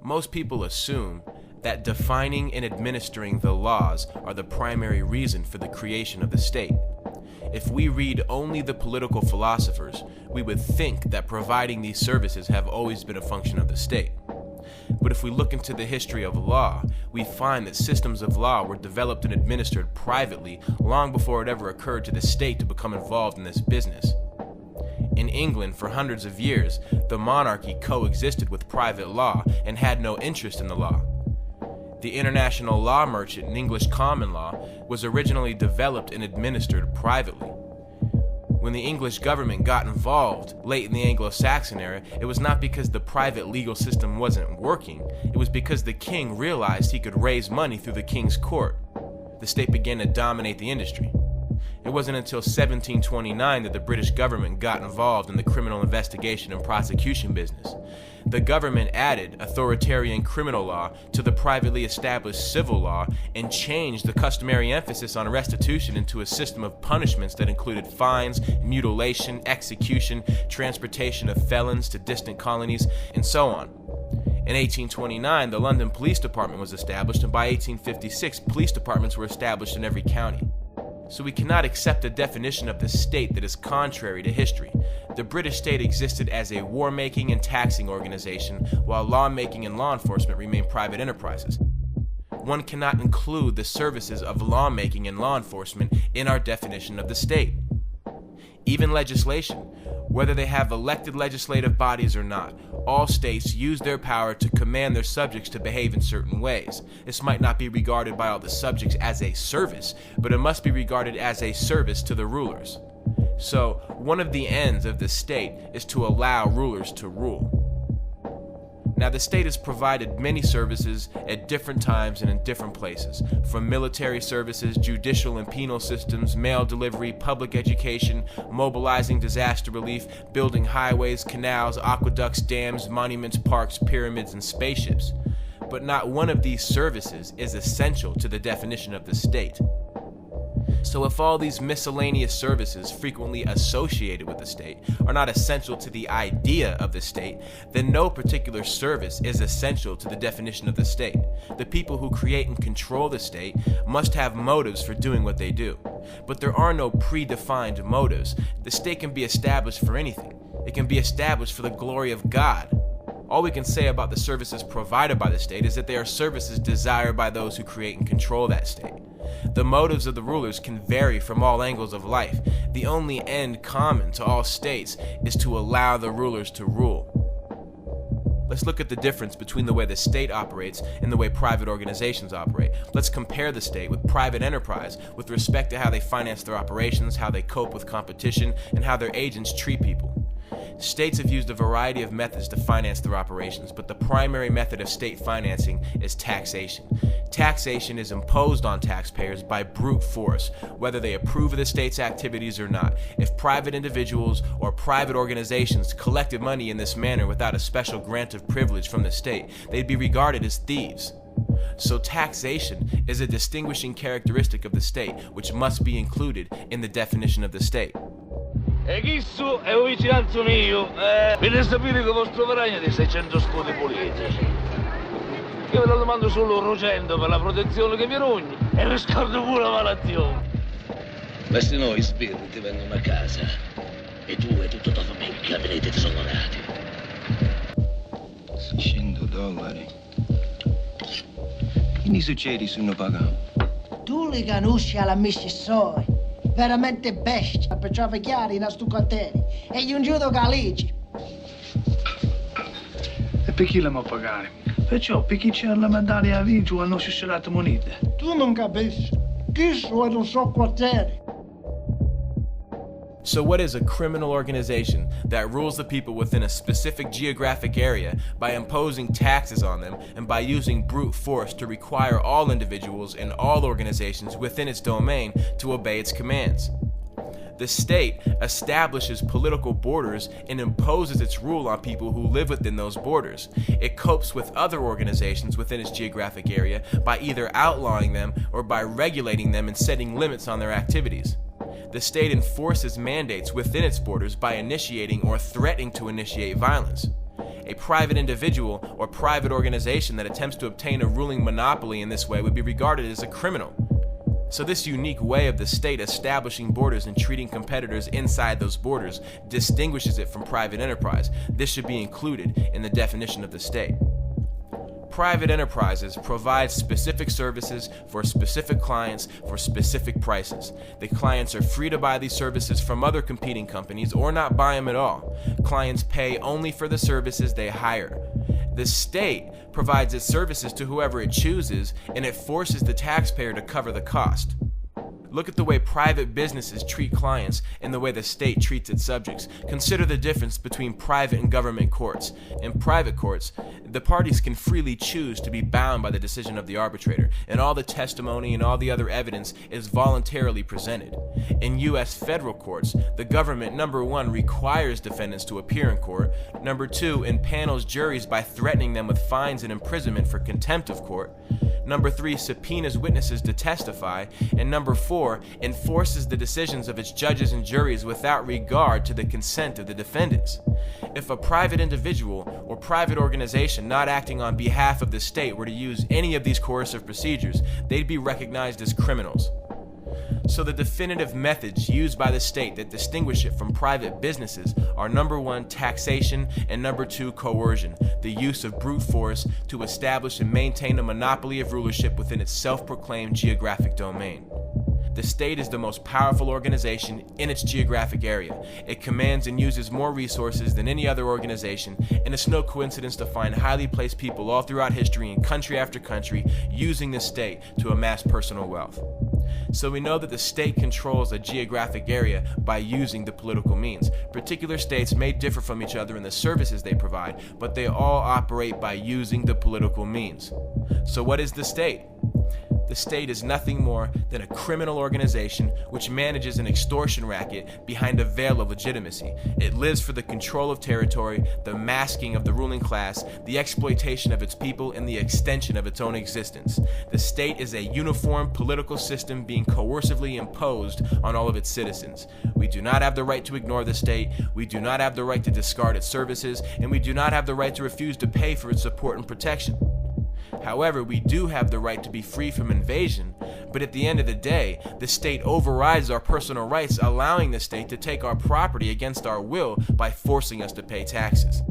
Most people assume that defining and administering the laws are the primary reason for the creation of the state. If we read only the political philosophers, we would think that providing these services have always been a function of the state. But if we look into the history of law, we find that systems of law were developed and administered privately long before it ever occurred to the state to become involved in this business. In England, for hundreds of years, the monarchy coexisted with private law and had no interest in the law. The international law merchant in English common law was originally developed and administered privately. When the English government got involved late in the Anglo-Saxon era, it was not because the private legal system wasn't working, it was because the king realized he could raise money through the king's court. The state began to dominate the industry. It wasn't until 1729 that the British government got involved in the criminal investigation and prosecution business. The government added authoritarian criminal law to the privately established civil law and changed the customary emphasis on restitution into a system of punishments that included fines, mutilation, execution, transportation of felons to distant colonies, and so on. In 1829, the London Police Department was established, and by 1856, police departments were established in every county. So we cannot accept a definition of the state that is contrary to history. The British state existed as a war-making and taxing organization, while lawmaking and law enforcement remained private enterprises. One cannot include the services of lawmaking and law enforcement in our definition of the state. Even legislation, whether they have elected legislative bodies or not, all states use their power to command their subjects to behave in certain ways. This might not be regarded by all the subjects as a service, but it must be regarded as a service to the rulers. So, one of the ends of the state is to allow rulers to rule. Now, the state has provided many services at different times and in different places, from military services, judicial and penal systems, mail delivery, public education, mobilizing disaster relief, building highways, canals, aqueducts, dams, monuments, parks, pyramids, and spaceships. But not one of these services is essential to the definition of the state. So if all these miscellaneous services frequently associated with the state are not essential to the idea of the state, then no particular service is essential to the definition of the state. The people who create and control the state must have motives for doing what they do. But there are no predefined motives. The state can be established for anything. It can be established for the glory of God. All we can say about the services provided by the state is that they are services desired by those who create and control that state. The motives of the rulers can vary from all angles of life. The only end common to all states is to allow the rulers to rule. Let's look at the difference between the way the state operates and the way private organizations operate. Let's compare the state with private enterprise with respect to how they finance their operations, how they cope with competition, and how their agents treat people. States have used a variety of methods to finance their operations, but the primary method of state financing is taxation. Taxation is imposed on taxpayers by brute force, whether they approve of the state's activities or not. If private individuals or private organizations collected money in this manner without a special grant of privilege from the state, they'd be regarded as thieves. So taxation is a distinguishing characteristic of the state, which must be included in the definition of the state. E questo è un vicinanzo mio, per sapere che vostro guadagno di 600 scudi puliti. Io ve lo domando solo 100 per la protezione che vi rogni e vi scordo pure la malattia. Questi nuovi spiriti ti vengono a casa e tu e tutta la tua famiglia venite disonorati. $600. Che ne succede se non pagano? Tu li conosci alla mississoi. Veramente bestia, perciò chiari i nostri quartieri e gli un giudo galigi. E per chi la può pagare? Perciò per chi c'è la medaglia a vigio hanno scissiolato monete. Tu non capisci, chi sono i suoi quartieri? So what is a criminal organization that rules the people within a specific geographic area by imposing taxes on them and by using brute force to require all individuals and all organizations within its domain to obey its commands? The state establishes political borders and imposes its rule on people who live within those borders. It copes with other organizations within its geographic area by either outlawing them or by regulating them and setting limits on their activities. The state enforces mandates within its borders by initiating or threatening to initiate violence. A private individual or private organization that attempts to obtain a ruling monopoly in this way would be regarded as a criminal. So this unique way of the state establishing borders and treating competitors inside those borders distinguishes it from private enterprise. This should be included in the definition of the state. Private enterprises provide specific services for specific clients for specific prices. The clients are free to buy these services from other competing companies or not buy them at all. Clients pay only for the services they hire. The state provides its services to whoever it chooses, and it forces the taxpayer to cover the cost. Look at the way private businesses treat clients and the way the state treats its subjects. Consider the difference between private and government courts. In private courts, the parties can freely choose to be bound by the decision of the arbitrator, and all the testimony and all the other evidence is voluntarily presented. In U.S. federal courts, the government, number one, requires defendants to appear in court. Number two, impanels juries by threatening them with fines and imprisonment for contempt of court. Number three, subpoenas witnesses to testify. And number four, enforces the decisions of its judges and juries without regard to the consent of the defendants. If a private individual or private organization not acting on behalf of the state were to use any of these coercive procedures, they'd be recognized as criminals. So the definitive methods used by the state that distinguish it from private businesses are number one, taxation, and number two, coercion, the use of brute force to establish and maintain a monopoly of rulership within its self-proclaimed geographic domain. The state is the most powerful organization in its geographic area. It commands and uses more resources than any other organization, and it's no coincidence to find highly placed people all throughout history in country after country using the state to amass personal wealth. So we know that the state controls a geographic area by using the political means. Particular states may differ from each other in the services they provide, but they all operate by using the political means. So what is the state? The state is nothing more than a criminal organization which manages an extortion racket behind a veil of legitimacy. It lives for the control of territory, the masking of the ruling class, the exploitation of its people, and the extension of its own existence. The state is a uniform political system being coercively imposed on all of its citizens. We do not have the right to ignore the state, we do not have the right to discard its services, and we do not have the right to refuse to pay for its support and protection. However, we do have the right to be free from invasion, but at the end of the day, the state overrides our personal rights, allowing the state to take our property against our will by forcing us to pay taxes.